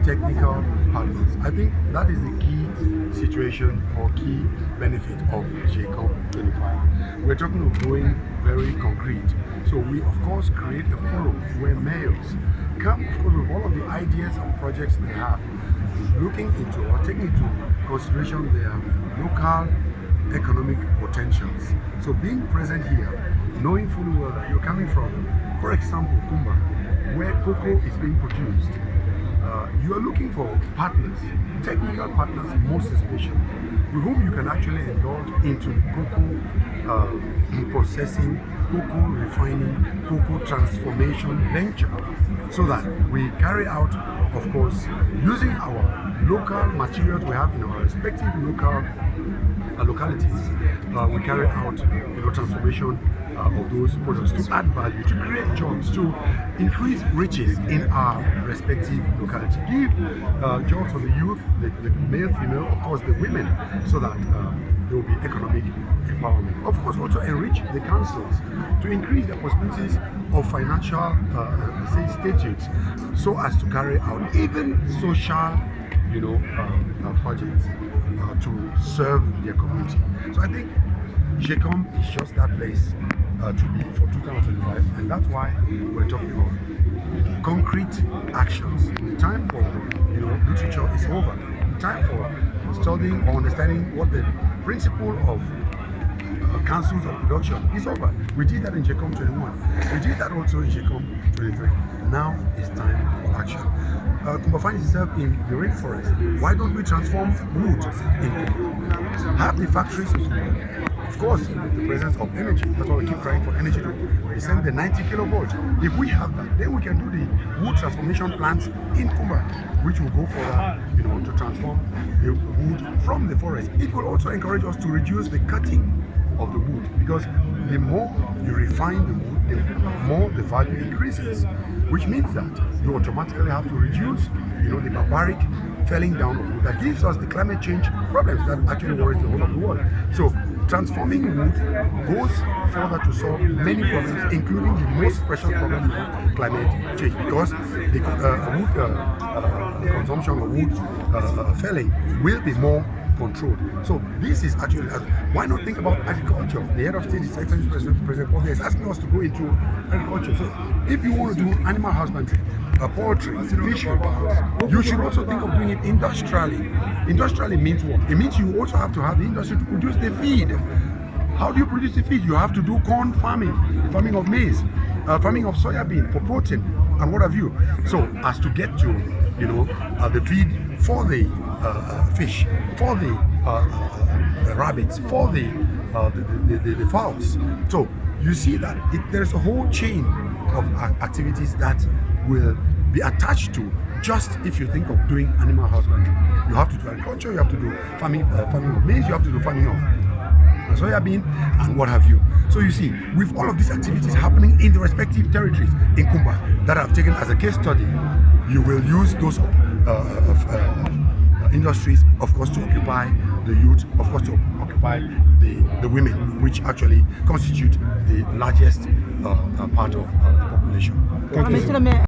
technical partners. I think that is the key situation or key benefit of JEICOM 25. We're talking of going very concrete. So we of course create a forum where mayors come of course with all of the ideas and projects they have, looking into or taking into consideration their local economic potentials. So being present here, knowing fully well that you're coming from, for example, Kumba, where cocoa is being produced, you are looking for partners, technical partners most especially, with whom you can actually indulge into cocoa processing, cocoa refining, cocoa transformation venture, so that we carry out, of course, using our local materials we have in our respective localities, we carry out transformation of those products to add value, to create jobs, to increase riches in our respective locality, give jobs for the youth, the male, female, of course the women, so that there will be economic empowerment. Of course, also enrich the councils to increase the possibilities of financial statutes, so as to carry out even social projects to serve their community. So I think JEICOM is just that place to be for 2025, and that's why we're talking about concrete actions. The time for literature is over. The time for studying or understanding what the principle of councils of production is over. We did that in JEICOM 21. We did that also in JEICOM 23. Now it's time for action. Kumba finds itself in the rainforest. Why don't we transform wood in Kumba? Have the factories of Kumba. Of course, the presence of energy. That's why we keep trying for energy to send the 90 kilovolts. If we have that, then we can do the wood transformation plants in Kumba, which will go for to transform the wood from the forest. It will also encourage us to reduce the cutting of the wood, because the more you refine the wood, the more the value increases, which means that you automatically have to reduce the barbaric felling down of wood that gives us the climate change problems that actually worries the whole of the world. So transforming wood goes further to solve many problems, including the most precious problem of climate change, because the consumption of wood felling will be more controlled. So this is actually, why not think about agriculture? The head of state, His Excellency President Paul, is asking us to go into agriculture. So if you want to do animal husbandry, poultry, fishing, you should also think of doing it industrially. Industrially means what? It means you also have to have the industry to produce the feed. How do you produce the feed? You have to do corn farming, farming of maize, farming of soybean for protein, and what have you. So as to get to the feed for the fish, for the rabbits, for the fowls. So you see that there's a whole chain of activities that will be attached to just if you think of doing animal husbandry. You have to do agriculture, you have to do farming of maize, you have to do farming of soybean, and what have you. So you see, with all of these activities happening in the respective territories in Kumba that I've taken as a case study, you will use those industries, of course, to occupy the youth, of course, to occupy the women, which actually constitute the largest part of the population. Thank you.